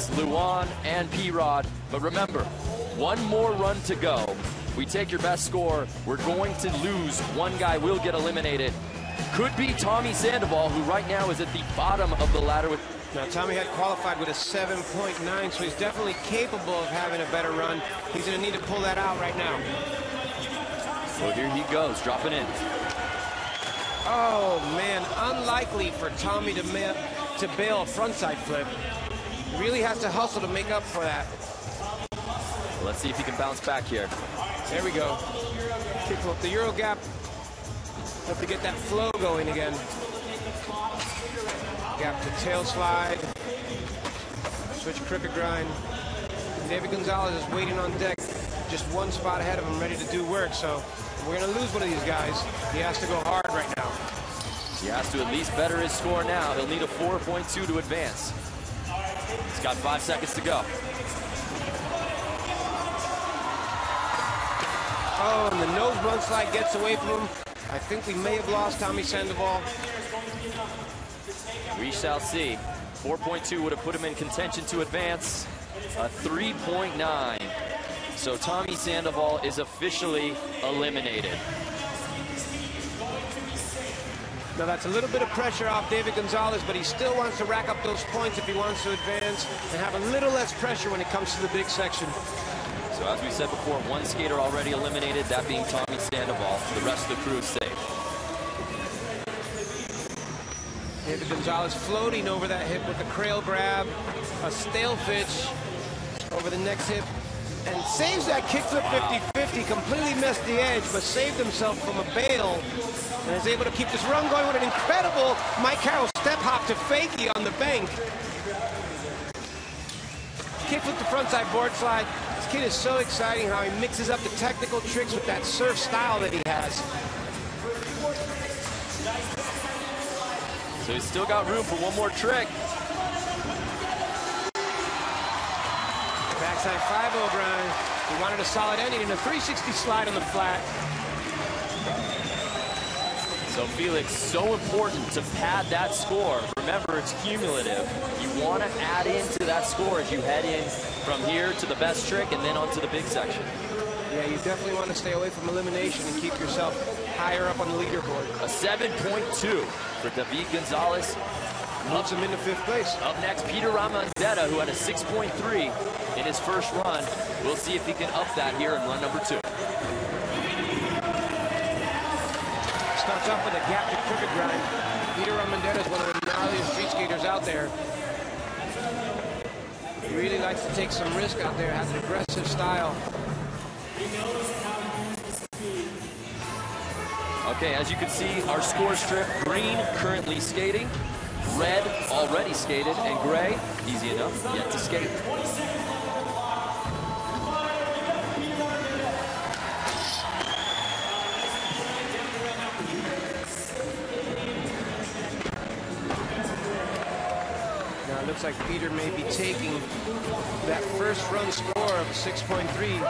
Chaz, Luan, and P-Rod. But remember, one more run to go. We take your best score. We're going to lose. One guy will get eliminated. Could be Tommy Sandoval, who right now is at the bottom of the ladder with... Now, Tommy had qualified with a 7.9, so he's definitely capable of having a better run. He's going to need to pull that out right now. So here he goes, dropping in. Oh, man, unlikely for Tommy to bail a frontside flip. He really has to hustle to make up for that. Well, let's see if he can bounce back here. There we go. Kickflip the Euro gap. Have to get that flow going again. Gap to tail slide. Switch crooked grind. David Gonzalez is waiting on deck, just one spot ahead of him, ready to do work. So we're going to lose one of these guys. He has to go hard right now. He has to at least better his score now. He'll need a 4.2 to advance. He's got 5 seconds to go. Oh, and the nose run slide gets away from him. I think we may have lost Tommy Sandoval. We shall see. 4.2 would have put him in contention to advance. A 3.9. So Tommy Sandoval is officially eliminated. Now that's a little bit of pressure off David Gonzalez, but he still wants to rack up those points if he wants to advance and have a little less pressure when it comes to the big section. So as we said before, one skater already eliminated, that being Tommy Sandoval. The rest of the crew is safe. David Gonzalez floating over that hip with a crail grab, a stale pitch over the next hip, and saves that kickflip 50-50, completely missed the edge, but saved himself from a bail, and is able to keep this run going with an incredible Mike Carroll step hop to fakie on the bank. Kickflip the frontside board slide. This kid is so exciting how he mixes up the technical tricks with that surf style that he has. So he's still got room for one more trick. Backside 5-0 grind. He wanted a solid ending and a 360 slide on the flat. So Felix, so important to pad that score. Remember, it's cumulative. You want to add into that score as you head in from here to the best trick and then onto the big section. Yeah, you definitely want to stay away from elimination and keep yourself higher up on the leaderboard. A 7.2 for David Gonzalez. Moves him into 5th place. Up next, Peter Ramonzetta, who had a 6.3 in his first run. We'll see if he can up that here in run number 2. Starts off with a gap to crooked grind. Peter Ramonzetta is one of the gnarliest street skaters out there. He really likes to take some risk out there, has an aggressive style. Okay, as you can see, our score strip, green currently skating, red already skated, and gray, easy enough, yet to skate. Now it looks like Peter may be taking that first run score of 6.3.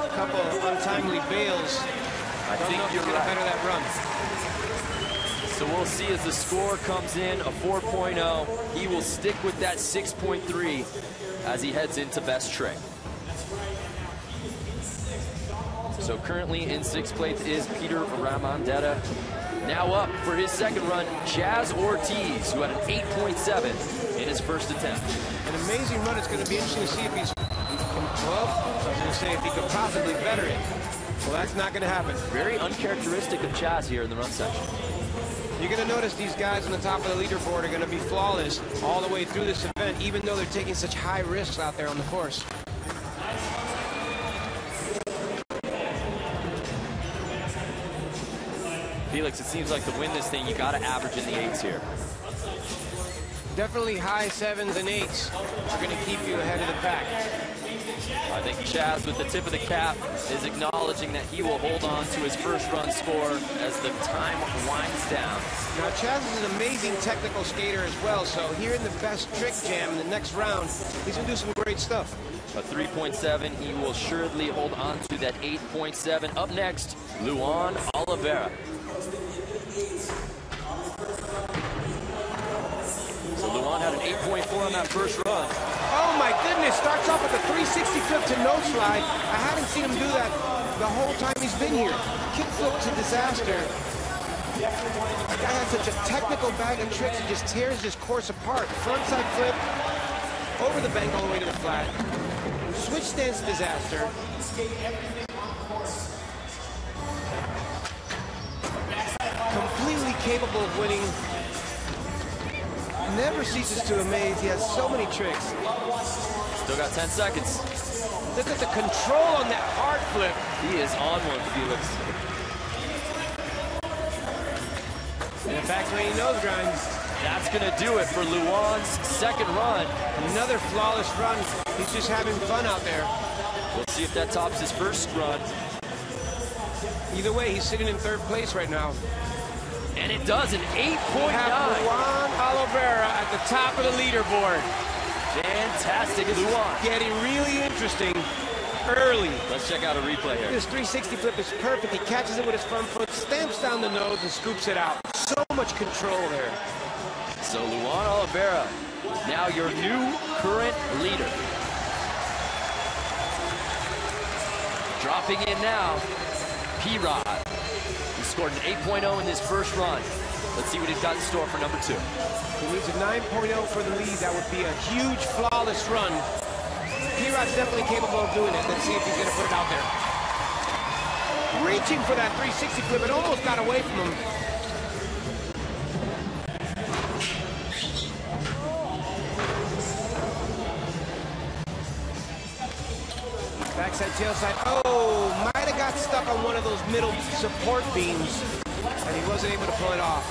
A couple of untimely bails. I think you're going to better that run. So we'll see as the score comes in, a 4.0. He will stick with that 6.3 as he heads into best trick. So currently in 6th place is Peter Ramonzetta. Now up for his second run, Chaz Ortiz, who had an 8.7 in his first attempt. An amazing run. It's going to be interesting to see if he's, well, I was going to say if he could possibly better it. Well, that's not going to happen. Very uncharacteristic of Chaz here in the run section. You're going to notice these guys on the top of the leaderboard are going to be flawless all the way through this event, even though they're taking such high risks out there on the course. Felix, it seems like to win this thing, you got to average in the 8s here. Definitely high 7s and 8s are going to keep you ahead of the pack. I think Chaz, with the tip of the cap, is acknowledging that he will hold on to his first run score as the time winds down. Now, Chaz is an amazing technical skater as well, so here in the best trick jam in the next round, he's going to do some great stuff. A 3.7, he will assuredly hold on to that 8.7. Up next, Luan Oliveira. So Luan Luan had an 8.4 on that first run. Oh my goodness, starts off with a 360 flip to no slide. I haven't seen him do that the whole time he's been here. Kick flip to disaster. The guy has such a technical bag of tricks, he just tears his course apart. Frontside flip, over the bank all the way to the flat. Switch stance disaster. Completely capable of winning. Never ceases to amaze. He has so many tricks. Still got 10 seconds. Look at the control on that hard flip. He is on one, Felix. And the back swing nose grind. That's going to do it for Luan's second run. Another flawless run. He's just having fun out there. We'll see if that tops his first run. Either way, he's sitting in third place right now. And it does, an 8.9. Luan Oliveira at the top of the leaderboard. Fantastic, Luan. Getting really interesting early. Let's check out a replay here. This 360 flip is perfect. He catches it with his front foot, stamps down the nose, and scoops it out. So much control there. So Luan Oliveira, now your new current leader. Dropping in now, P-Rod. He scored an 8.0 in his first run. Let's see what he's got in store for number 2. He needs a 9.0 for the lead. That would be a huge, flawless run. P-Rod's definitely capable of doing it. Let's see if he's going to put it out there. Reaching for that 360 flip. It almost got away from him. Backside, tailside. Oh, might have got stuck on one of those middle support beams, and he wasn't able to pull it off.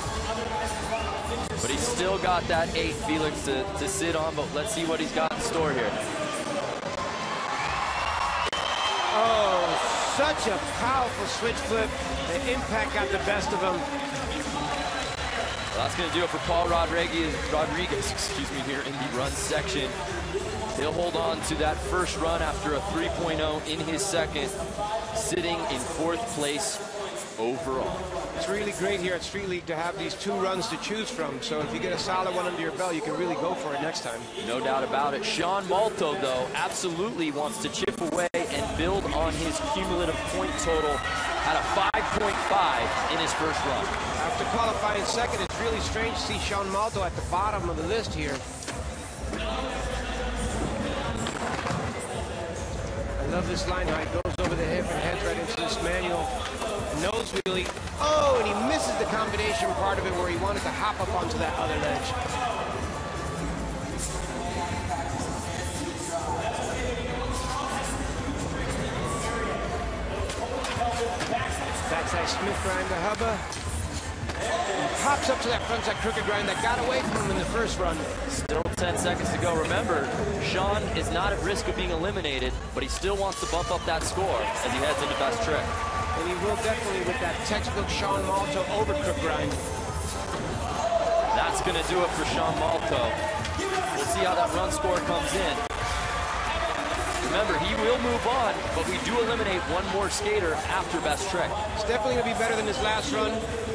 But he's still got that 8, Felix, to sit on, but let's see what he's got in store here. Oh, such a powerful switch flip. The impact got the best of him. Well, that's going to do it for Paul Rodriguez, here in the run section. He'll hold on to that first run after a 3.0 in his second, sitting in 4th place overall. It's really great here at Street League to have these 2 runs to choose from. So if you get a solid one under your belt, you can really go for it next time. No doubt about it. Sean Malto, though, absolutely wants to chip away and build on his cumulative point total at a 5.5 in his first run. After qualifying second, it's really strange to see Sean Malto at the bottom of the list here. I love this line height. Goes over the hip and heads right into this manual. Nose wheelie. Oh, and he misses the combination part of it where he wanted to hop up onto that other ledge. Backside Smith grind to Hubba. He pops up to that frontside crooked grind that got away from him in the first run. Still 10 seconds to go. Remember, Sean is not at risk of being eliminated, but he still wants to bump up that score as he heads into best trick. And he will definitely with that textbook Sean Malto overcrook grind. That's going to do it for Sean Malto. We'll see how that run score comes in. Remember, he will move on, but we do eliminate one more skater after best trick. It's definitely going to be better than his last run.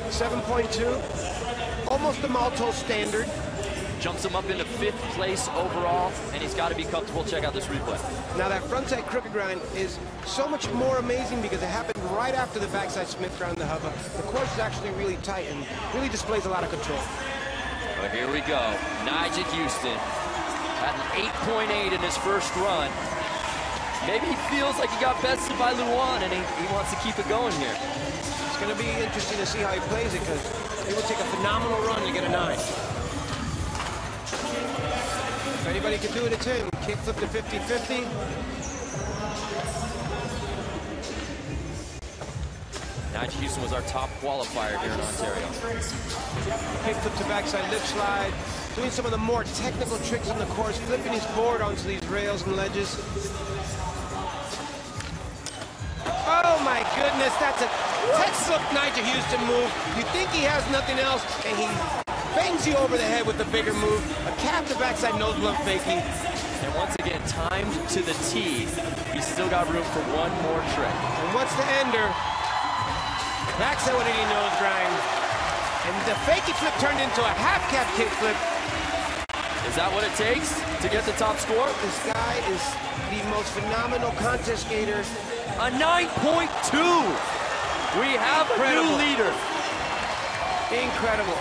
7.2. Almost the Malto standard. Jumps him up into 5th place overall, and he's got to be comfortable. Check out this replay. Now that frontside crooked grind is so much more amazing because it happened right after the backside Smith grind the Hubba. The course is actually really tight and really displays a lot of control. Well, here we go. Nigel Houston had an 8.8 in his first run. Maybe he feels like he got bested by Luan, and he wants to keep it going here. It's going to be interesting to see how he plays it because it will take a phenomenal run to get a 9. If anybody can do it, it's him. Kick flip to 50-50. Nigel Houston was our top qualifier here in Ontario. Kick flip to backside lip slide. Doing some of the more technical tricks on the course. Flipping his board onto these rails and ledges. Oh my goodness, that's a textbook Nigel Houston move. You think he has nothing else, and he bangs you over the head with the bigger move. A cap to backside nose blunt fakie. And once again, timed to the T. He's still got room for one more trick. And what's the ender? Backside 180 nose grind. And the fakie flip turned into a half cap kick flip. It Is that what it takes to get the top score? This guy is the most phenomenal contest skater. A 9.2. We have a new leader. Incredible.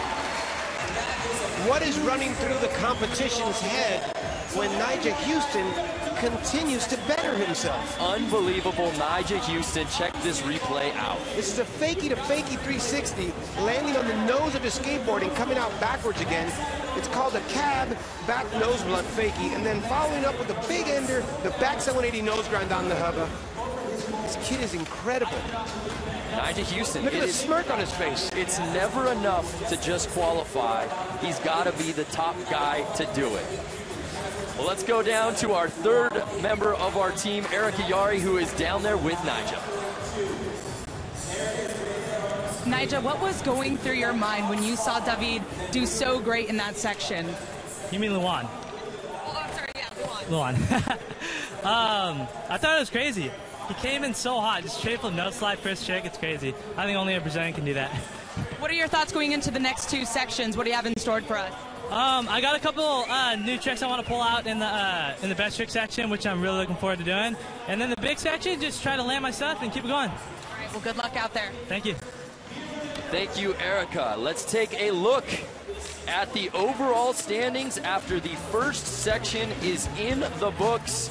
What is running through the competition's head when Nyjah Huston continues to better himself? Unbelievable. Nyjah Huston, check this replay out. This is a fakie to fakie 360, landing on the nose of his skateboard and coming out backwards again. It's called a cab back nose blunt fakie, and then following up with a big ender, the back 780 nose grind on the hubba. This kid is incredible. Nyjah Huston. Look at the smirk on his face. It's never enough to just qualify. He's got to be the top guy to do it. Well, let's go down to our third member of our team, Erica Yari, who is down there with Nyjah. Nyjah, what was going through your mind when you saw David do so great in that section? You mean Luan? Oh, I'm sorry, yeah, Luan. I thought it was crazy. He came in so hot, just straight from nose slide first trick. It's crazy. I think only a Brazilian can do that. What are your thoughts going into the next two sections? What do you have in store for us? I got a couple new tricks I want to pull out in the best trick section, which I'm really looking forward to doing. And then the big section, just try to land my stuff and keep it going. All right, well, good luck out there. Thank you. Thank you, Erica. Let's take a look at the overall standings after the first section is in the books.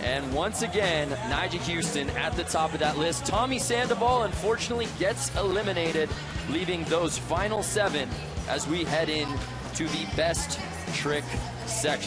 And once again, Nyjah Huston at the top of that list. Tommy Sandoval, unfortunately, gets eliminated, leaving those final 7 as we head in to the best trick section.